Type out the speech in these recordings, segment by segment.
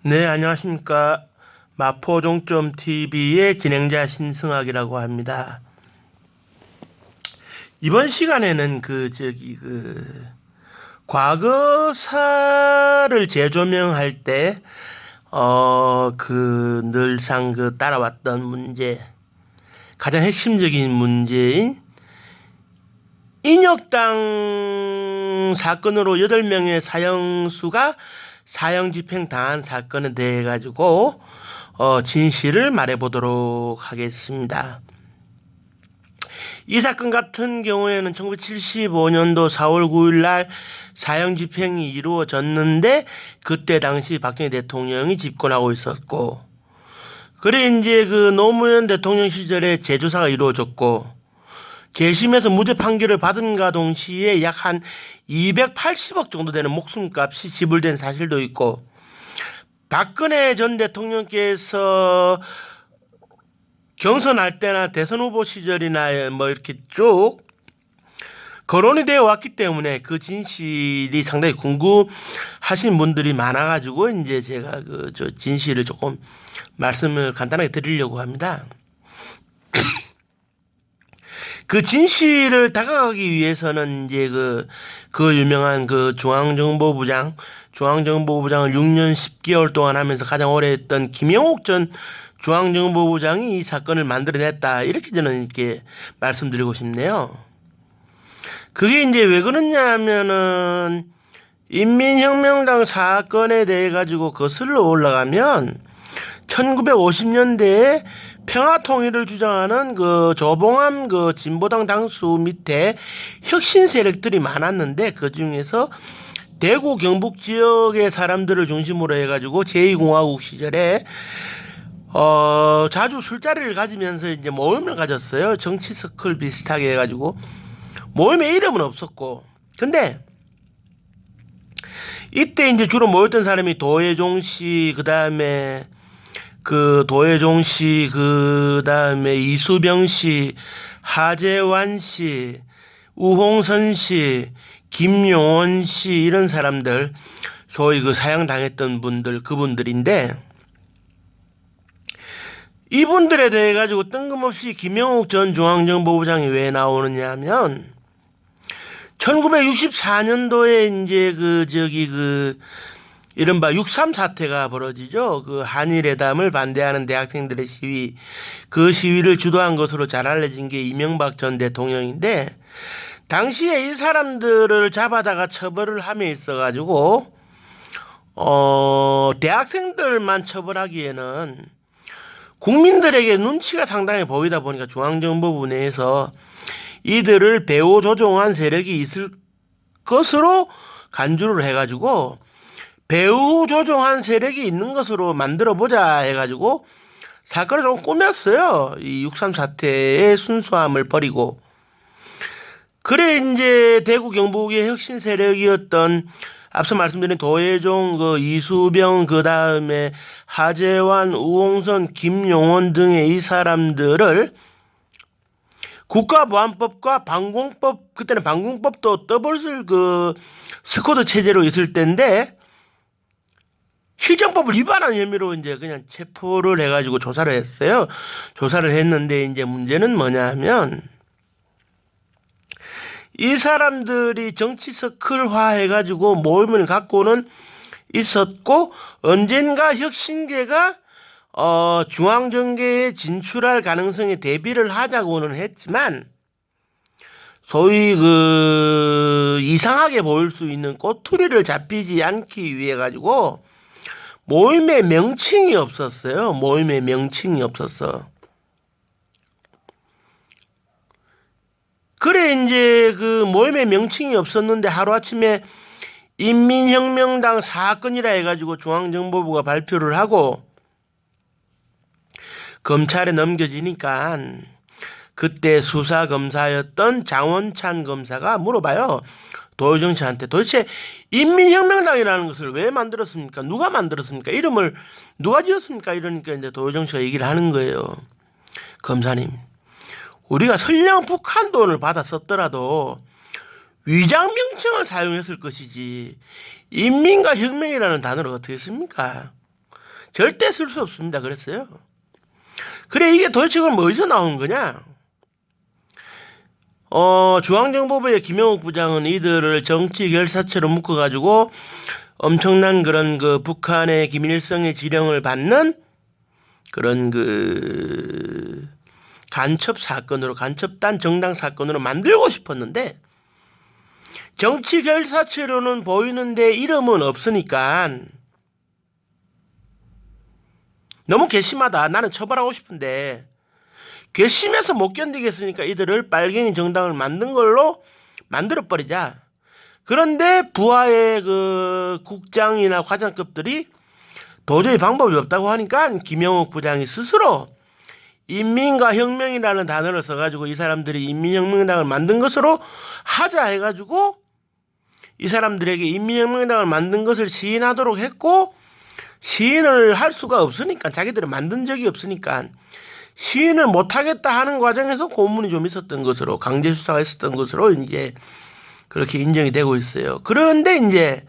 네, 안녕하십니까. 마포종점TV의 진행자 신승학이라고 합니다. 이번 시간에는 과거사를 재조명할 때, 늘상 따라왔던 문제, 가장 핵심적인 문제인 인혁당 사건으로 8명의 사형수가 사형집행 당한 사건에 대해 가지고 진실을 말해 보도록 하겠습니다. 이 사건 같은 경우에는 1975년도 4월 9일 날 사형집행이 이루어졌는데 그때 당시 박정희 대통령이 집권하고 있었고, 그래 이제 노무현 대통령 시절에 재조사가 이루어졌고, 재심에서 무죄 판결을 받은가 동시에 약 한 280억 정도 되는 목숨값이 지불된 사실도 있고, 박근혜 전 대통령께서 경선할 때나 대선 후보 시절이나 이렇게 쭉 거론이 되어 왔기 때문에 그 진실이 상당히 궁금하신 분들이 많아가지고 이제 제가 진실을 조금 말씀을 간단하게 드리려고 합니다. 그 진실을 다가가기 위해서는 이제 유명한 중앙정보부장을 6년 10개월 동안 하면서 가장 오래 했던 김영옥 전 중앙정보부장이 이 사건을 만들어냈다, 이렇게 저는 이렇게 말씀드리고 싶네요. 그게 이제 왜 그러냐 하면은 인민혁명당 사건에 대해 가지고 거슬러 올라가면 1950년대에 평화통일을 주장하는 조봉암 진보당 당수 밑에 혁신 세력들이 많았는데, 그 중에서 대구 경북 지역의 사람들을 중심으로 해가지고 제2공화국 시절에 자주 술자리를 가지면서 이제 모임을 가졌어요. 정치 서클 비슷하게 해가지고 모임의 이름은 없었고, 근데 이때 이제 주로 모였던 사람이 도혜종 씨, 그다음에 이수병 씨, 하재환 씨, 우홍선 씨, 김용원 씨, 이런 사람들, 소위 사형 당했던 분들, 그분들인데, 이분들에 대해 가지고 뜬금없이 김영욱 전 중앙정보부장이 왜 나오느냐 하면, 1964년도에 이제 이른바 6.3 사태가 벌어지죠. 한일회담을 반대하는 대학생들의 시위, 그 시위를 주도한 것으로 잘 알려진 게 이명박 전 대통령인데, 당시에 이 사람들을 잡아다가 처벌을 함에 있어가지고 대학생들만 처벌하기에는 국민들에게 눈치가 상당히 보이다 보니까 중앙정보부 내에서 이들을 배후 조종한 세력이 있을 것으로 간주를 해가지고 배후 조종한 세력이 있는 것으로 만들어보자 해가지고 사건을 좀 꾸몄어요. 이 6.3 사태의 순수함을 버리고. 그래 이제 대구 경북의 혁신 세력이었던 앞서 말씀드린 도혜종, 이수병, 그다음에 하재환, 우홍선, 김용원 등의 이 사람들을 국가보안법과 방공법, 그때는 방공법도 더블 스쿼드 체제로 있을 때인데, 실정법을 위반한 혐의로 이제 그냥 체포를 해가지고 조사를 했어요. 조사를 했는데 이제 문제는 뭐냐 하면, 이 사람들이 정치 서클화 해가지고 모임을 갖고는 있었고, 언젠가 혁신계가 중앙정계에 진출할 가능성에 대비를 하자고는 했지만, 소위 이상하게 보일 수 있는 꼬투리를 잡히지 않기 위해 가지고 모임의 명칭이 없었어요. 모임의 명칭이 없었어. 그래 이제 모임의 명칭이 없었는데 하루아침에 인민혁명당 사건이라 해가지고 중앙정보부가 발표를 하고 검찰에 넘겨지니까, 그때 수사검사였던 장원찬 검사가 물어봐요. 도효정 씨한테 도대체 인민혁명당이라는 것을 왜 만들었습니까? 누가 만들었습니까? 이름을 누가 지었습니까? 이러니까 이제 도효정 씨가 얘기를 하는 거예요. 검사님, 우리가 설령 북한 돈을 받아 썼더라도 위장 명칭을 사용했을 것이지 인민과 혁명이라는 단어를 어떻게 씁니까? 절대 쓸 수 없습니다. 그랬어요. 그래 이게 도대체 그럼 어디서 나온 거냐? 중앙정보부의 김영욱 부장은 이들을 정치 결사체로 묶어가지고 엄청난 그런 그 북한의 김일성의 지령을 받는 그런 그 간첩 사건으로, 간첩단 정당 사건으로 만들고 싶었는데, 정치 결사체로는 보이는데 이름은 없으니까 너무 괘씸하다. 나는 처벌하고 싶은데 괘씸해서 못 견디겠으니까 이들을 빨갱이 정당을 만든 걸로 만들어버리자. 그런데 부하의 그 국장이나 과장급들이 도저히 방법이 없다고 하니까 김영욱 부장이 스스로 인민과 혁명이라는 단어를 써가지고 이 사람들이 인민혁명당을 만든 것으로 하자 해가지고 이 사람들에게 인민혁명당을 만든 것을 시인하도록 했고, 시인을 할 수가 없으니까, 자기들이 만든 적이 없으니까 시인을 못하겠다 하는 과정에서 고문이 좀 있었던 것으로, 강제 수사가 있었던 것으로 이제 그렇게 인정이 되고 있어요. 그런데 이제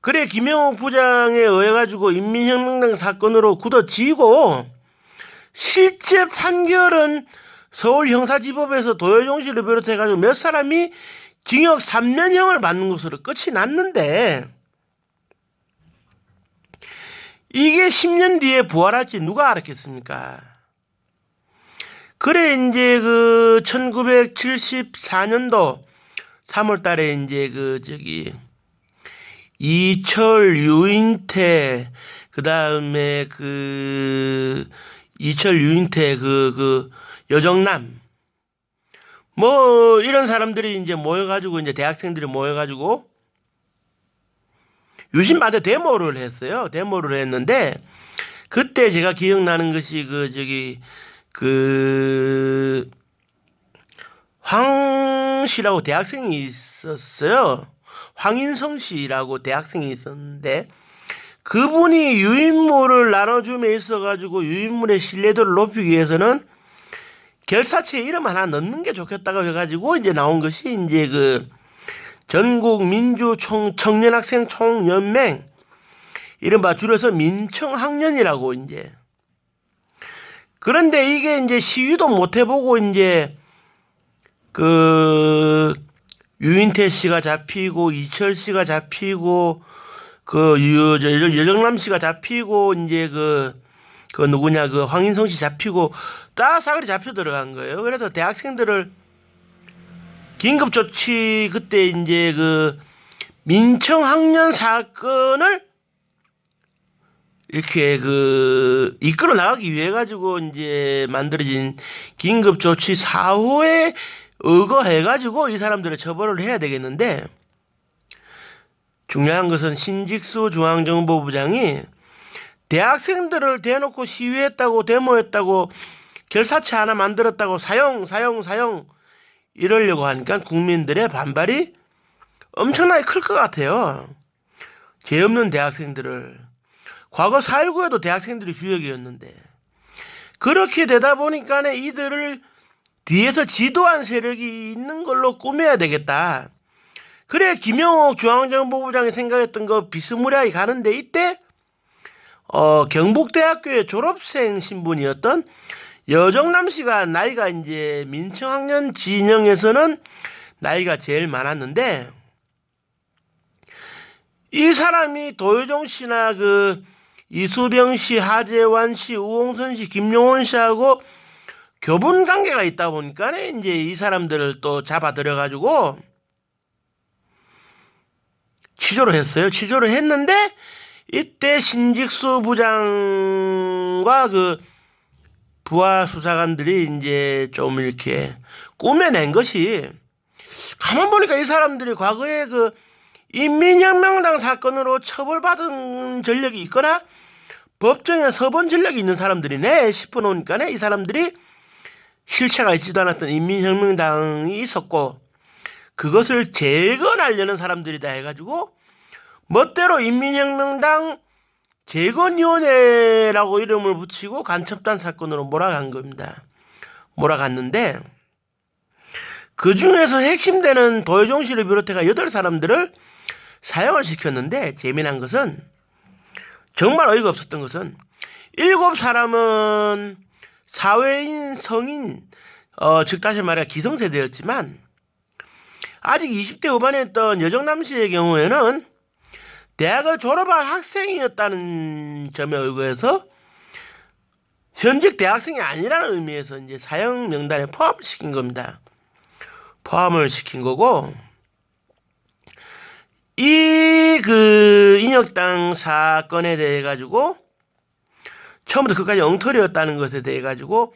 그래 김영욱 부장에 의해 가지고 인민혁명당 사건으로 굳어지고, 실제 판결은 서울형사지법에서 도효정 씨를 비롯해 가지고 몇 사람이 징역 3년형을 받는 것으로 끝이 났는데, 이게 10년 뒤에 부활할지 누가 알았겠습니까? 그래 이제 그 1974년도 3월 달에 이제 그 이철, 유인태, 그다음에 이철, 유인태, 여정남, 뭐 이런 사람들이 이제 모여가지고, 이제 대학생들이 모여가지고 유신반대 데모를 했어요. 데모를 했는데, 그때 제가 기억나는 것이 황 씨라고 대학생이 있었어요. 황인성 씨라고 대학생이 있었는데, 그분이 유인물을 나눠줌에 있어가지고 유인물의 신뢰도를 높이기 위해서는 결사체에 이름 하나 넣는 게 좋겠다고 해가지고 이제 나온 것이 이제 그 전국 민주 청년학생 총연맹, 이른바 줄여서 민청학년이라고 이제. 그런데 이게 이제 시위도 못 해보고 이제 그 유인태 씨가 잡히고 이철 씨가 잡히고 여정남 씨가 잡히고 이제 그 누구냐 황인성 씨 잡히고 따사그리 잡혀 들어간 거예요. 그래서 대학생들을 긴급조치, 그때 이제 그 민청학년 사건을 이렇게 이끌어 나가기 위해 가지고 이제 만들어진 긴급조치 사후에 의거해 가지고 이 사람들을 처벌을 해야 되겠는데, 중요한 것은 신직수 중앙정보부장이 대학생들을 대놓고 시위했다고, 데모했다고, 결사체 하나 만들었다고 사용 이러려고 하니까 국민들의 반발이 엄청나게 클 것 같아요. 죄 없는 대학생들을. 과거 4.19에도 대학생들이 주역이었는데, 그렇게 되다 보니까 이들을 뒤에서 지도한 세력이 있는 걸로 꾸며야 되겠다. 그래 김영욱 중앙정보부장이 생각했던 거 비스무리하게 가는데, 이때 경북대학교의 졸업생 신분이었던 여정남 씨가 나이가 이제 민청학년 진영에서는 나이가 제일 많았는데, 이 사람이 도효정 씨나 이수병 씨, 하재환 씨, 우홍선 씨, 김용원 씨하고 교분 관계가 있다 보니까 이제 이 사람들을 또 잡아들여 가지고 취조를 했어요. 취조를 했는데, 이때 신직수 부장과 부하 수사관들이 이제 좀 이렇게 꾸며낸 것이, 가만 보니까 이 사람들이 과거에 인민혁명당 사건으로 처벌받은 전력이 있거나 법정에 서본 전력이 있는 사람들이네 싶어 놓으니까 이 사람들이 실체가 있지도 않았던 인민혁명당이 있었고, 그것을 재건하려는 사람들이다 해가지고 멋대로 인민혁명당 재건위원회라고 이름을 붙이고 간첩단 사건으로 몰아간 겁니다. 몰아갔는데, 그 중에서 핵심되는 도효정 씨를 비롯해가 8사람들을 사형을 시켰는데, 재미난 것은 정말 어이가 없었던 것은 7사람은 사회인 성인 즉 다시 말해 기성세대였지만 아직 20대 후반에 있던 여정남 씨의 경우에는 대학을 졸업한 학생이었다는 점에 의거해서 현직 대학생이 아니라는 의미에서 이제 사형 명단에 포함을 시킨 겁니다. 포함을 시킨 거고, 이 인혁당 사건에 대해 가지고 처음부터 끝까지 엉터리였다는 것에 대해 가지고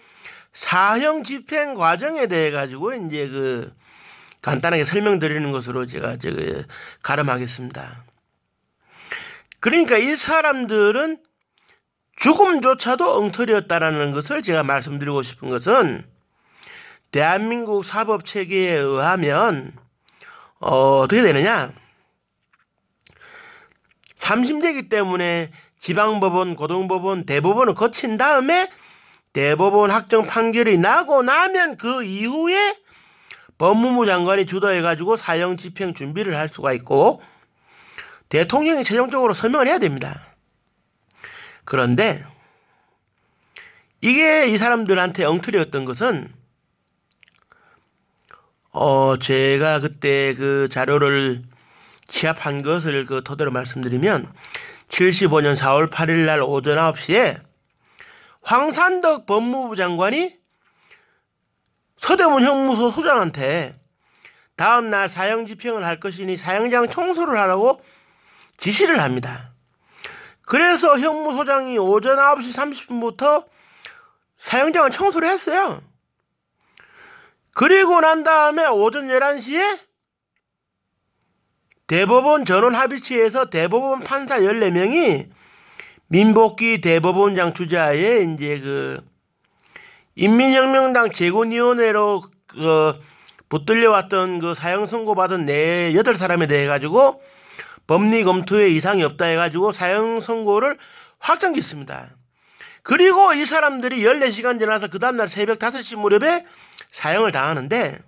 사형 집행 과정에 대해 가지고 이제 간단하게 설명드리는 것으로 제가 가름하겠습니다. 그러니까 이 사람들은 죽음조차도 엉터리였다라는 것을 제가 말씀드리고 싶은 것은 대한민국 사법 체계에 의하면 어떻게 되느냐? 3심제이기 때문에 지방법원, 고등법원, 대법원을 거친 다음에 대법원 확정 판결이 나고 나면 그 이후에 법무부 장관이 주도해가지고 사형 집행 준비를 할 수가 있고 대통령이 최종적으로 서명을 해야 됩니다. 그런데 이게 이 사람들한테 엉터리였던 것은 제가 그때 그 자료를 취합한 것을 토대로 말씀드리면 75년 4월 8일 날 오전 9시에 황산덕 법무부 장관이 서대문 형무소 소장한테 다음 날 사형 집행을 할 것이니 사형장 청소를 하라고 지시를 합니다. 그래서 형무소장이 오전 9시 30분부터 사형장을 청소를 했어요. 그리고 난 다음에 오전 11시에 대법원 전원합의체에서 대법원 판사 14명이 민복기 대법원장 주재하에 이제 인민혁명당 재건위원회로 붙들려왔던 사형 선고받은 8사람에 대해 가지고 법리 검토에 이상이 없다 해가지고 사형 선고를 확정짓습니다. 그리고 이 사람들이 14시간 지나서 그 다음날 새벽 5시 무렵에 사형을 당하는데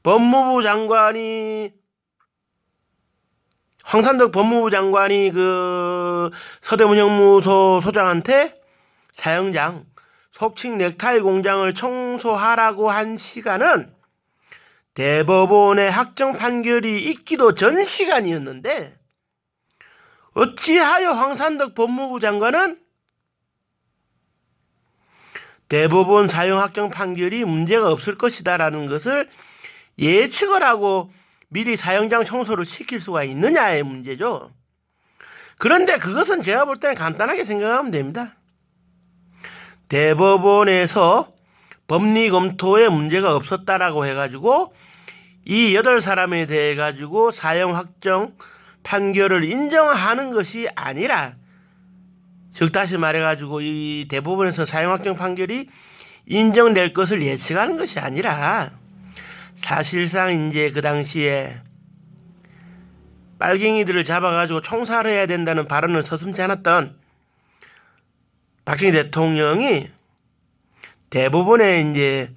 법무부 장관이 황산덕 법무부 장관이 서대문 형무소 소장한테 사형장 속칭 넥타이 공장을 청소하라고 한 시간은 대법원의 확정 판결이 있기도 전 시간이었는데 어찌하여 황산덕 법무부 장관은 대법원 사형 확정 판결이 문제가 없을 것이다라는 것을 예측을 하고 미리 사형장 청소를 시킬 수가 있느냐의 문제죠. 그런데 그것은 제가 볼 때는 간단하게 생각하면 됩니다. 대법원에서 법리 검토에 문제가 없었다라고 해가지고 이 8사람에 대해 가지고 사형 확정 판결을 인정하는 것이 아니라 즉 다시 말해가지고 이 대법원에서 사형 확정 판결이 인정될 것을 예측하는 것이 아니라 사실상 이제 그 당시에 빨갱이들을 잡아가지고 총살해야 된다는 발언을 서슴지 않았던 박정희 대통령이 대법원에 이제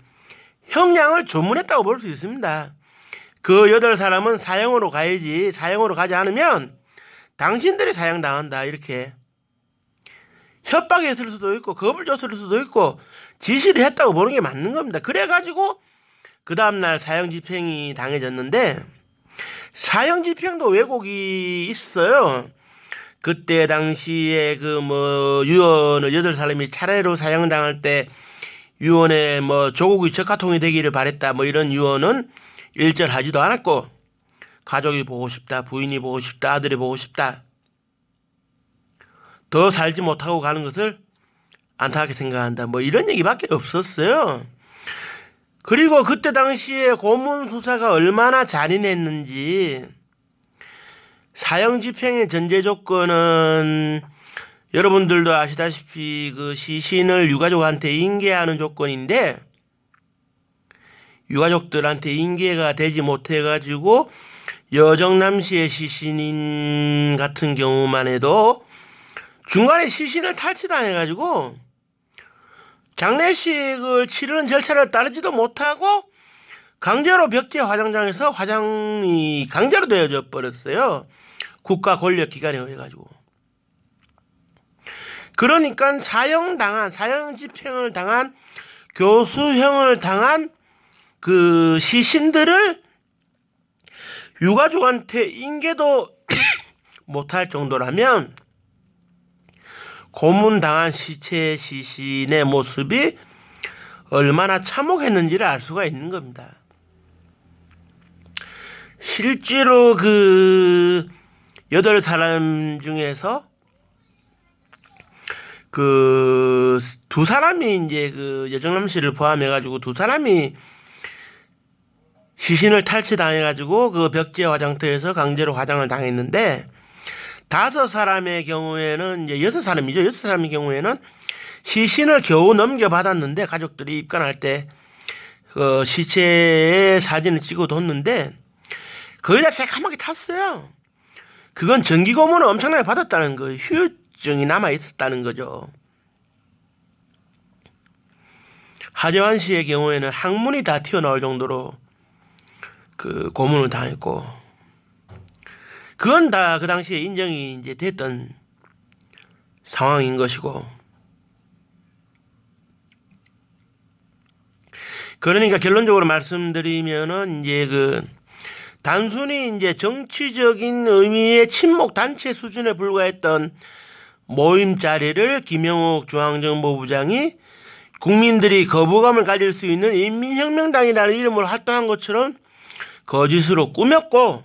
형량을 조문했다고 볼 수 있습니다. 그 8사람은 사형으로 가야지, 사형으로 가지 않으면 당신들이 사형당한다, 이렇게 협박했을 수도 있고 겁을 줬을 수도 있고 지시를 했다고 보는 게 맞는 겁니다. 그래가지고 그 다음날 사형 집행이 당해졌는데 사형 집행도 왜곡이 있어요. 그때 당시에 유언을 8사람이 차례로 사형당할 때 유언에 조국의 적화통이 되기를 바랬다 이런 유언은 일절하지도 않았고 가족이 보고 싶다, 부인이 보고 싶다, 아들이 보고 싶다, 더 살지 못하고 가는 것을 안타깝게 생각한다 이런 얘기밖에 없었어요. 그리고 그때 당시에 고문 수사가 얼마나 잔인했는지 사형 집행의 전제 조건은 여러분들도 아시다시피 시신을 유가족한테 인계하는 조건인데 유가족들한테 인계가 되지 못해가지고 여정남 씨의 시신인 같은 경우만 해도 중간에 시신을 탈취당해가지고 장례식을 치르는 절차를 따르지도 못하고 강제로 벽제 화장장에서 화장이 강제로 되어져 버렸어요. 국가 권력 기관에 의해 가지고. 그러니까 사형 집행을 당한 교수형을 당한 그 시신들을 유가족한테 인계도 못할 정도라면 고문당한 시신의 모습이 얼마나 참혹했는지를 알 수가 있는 겁니다. 실제로 그 8사람 중에서 그 2사람이 이제 그 여정남 씨를 포함해가지고 2사람이 시신을 탈취당해가지고 그 벽지 화장터에서 강제로 화장을 당했는데 5사람의 경우에는 이제 6사람이죠. 6사람의 경우에는 시신을 겨우 넘겨받았는데 가족들이 입관할 때 그 시체의 사진을 찍어뒀는데 거의 다 새까맣게 탔어요. 그건 정기 고문을 엄청나게 받았다는 거예요. 후유증이 남아 있었다는 거죠. 하재환 씨의 경우에는 항문이 다 튀어나올 정도로 그 고문을 당했고, 그건 다 그 당시에 인정이 이제 됐던 상황인 것이고, 그러니까 결론적으로 말씀드리면은 이제 그 단순히 이제 정치적인 의미의 친목 단체 수준에 불과했던 모임 자리를 김영욱 중앙정보부장이 국민들이 거부감을 가질 수 있는 인민혁명당이라는 이름으로 활동한 것처럼 거짓으로 꾸몄고,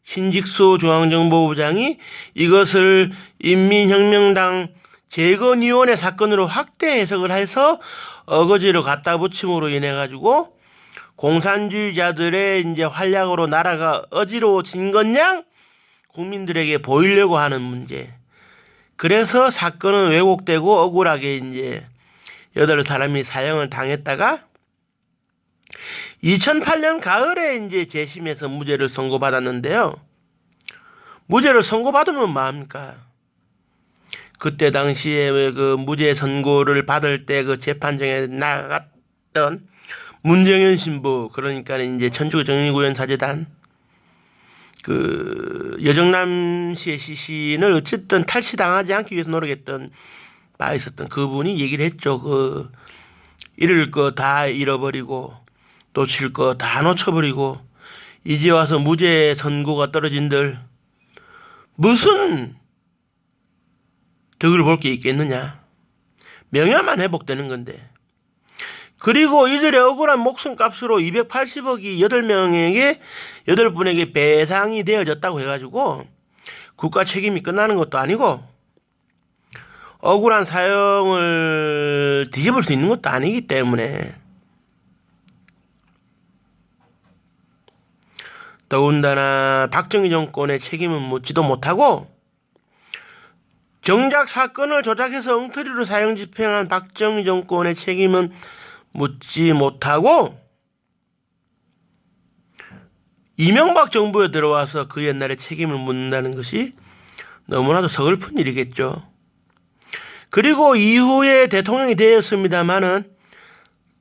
신직수 중앙정보부장이 이것을 인민혁명당 재건위원회 사건으로 확대 해석을 해서 어거지로 갖다 붙임으로 인해 가지고 공산주의자들의 이제 활약으로 나라가 어지러워진 것냥 국민들에게 보이려고 하는 문제. 그래서 사건은 왜곡되고 억울하게 이제 8사람이 사형을 당했다가 2008년 가을에 이제 재심에서 무죄를 선고받았는데요. 무죄를 선고받으면 뭐합니까? 그때 당시에 그 무죄 선고를 받을 때 그 재판정에 나갔던 문정현 신부, 그러니까 이제 천주교 정의구현 사재단 그 여정남 씨의 시신을 어쨌든 탈취당하지 않기 위해서 노력했던 바 있었던 그분이 얘기를 했죠. 그 잃을 거 다 잃어버리고 놓칠 거 다 놓쳐버리고 이제 와서 무죄 선고가 떨어진들 무슨 덕을 볼 게 있겠느냐. 명예만 회복되는 건데. 그리고 이들의 억울한 목숨값으로 280억이 8분에게 배상이 되어졌다고 해가지고 국가 책임이 끝나는 것도 아니고 억울한 사형을 뒤집을 수 있는 것도 아니기 때문에, 더군다나 박정희 정권의 책임은 묻지도 못하고 정작 사건을 조작해서 엉터리로 사형 집행한 박정희 정권의 책임은 묻지 못하고 이명박 정부에 들어와서 그 옛날의 책임을 묻는다는 것이 너무나도 서글픈 일이겠죠. 그리고 이후에 대통령이 되었습니다마는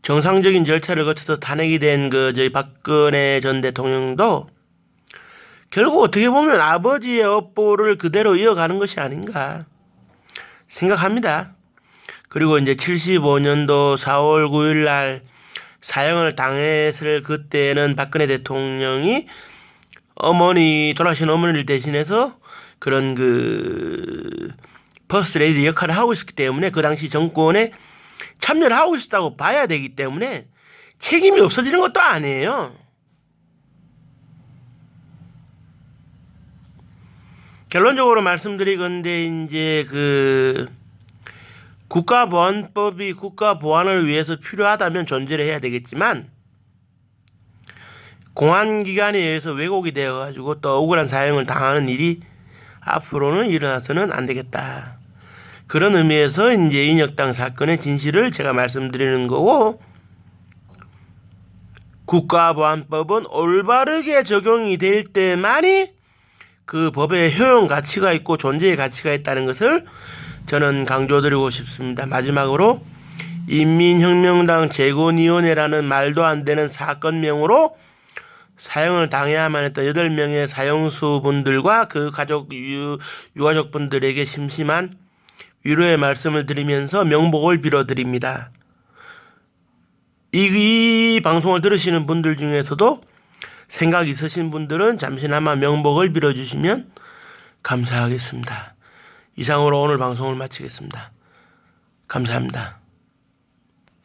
정상적인 절차를 거쳐서 탄핵이 된 저희 박근혜 전 대통령도 결국 어떻게 보면 아버지의 업보를 그대로 이어가는 것이 아닌가 생각합니다. 그리고 이제 75년도 4월 9일 날 사형을 당했을 그때는 박근혜 대통령이 돌아가신 어머니를 대신해서 그런 그 퍼스트 레이디 역할을 하고 있었기 때문에 그 당시 정권에 참여를 하고 있었다고 봐야 되기 때문에 책임이 없어지는 것도 아니에요. 결론적으로 말씀드리건대 이제 그 국가보안법이 국가 보안을 위해서 필요하다면 존재를 해야 되겠지만 공안기관에 의해서 왜곡이 되어가지고 또 억울한 사형을 당하는 일이 앞으로는 일어나서는 안 되겠다. 그런 의미에서 이제 인혁당 사건의 진실을 제가 말씀드리는 거고, 국가보안법은 올바르게 적용이 될 때만이 그 법의 효용 가치가 있고 존재의 가치가 있다는 것을 저는 강조드리고 싶습니다. 마지막으로 인민혁명당 재건위원회라는 말도 안 되는 사건명으로 사형을 당해야만 했던 8명의 사형수분들과 그 가족 유가족분들에게 심심한 위로의 말씀을 드리면서 명복을 빌어드립니다. 이 방송을 들으시는 분들 중에서도 생각 있으신 분들은 잠시나마 명복을 빌어주시면 감사하겠습니다. 이상으로 오늘 방송을 마치겠습니다. 감사합니다.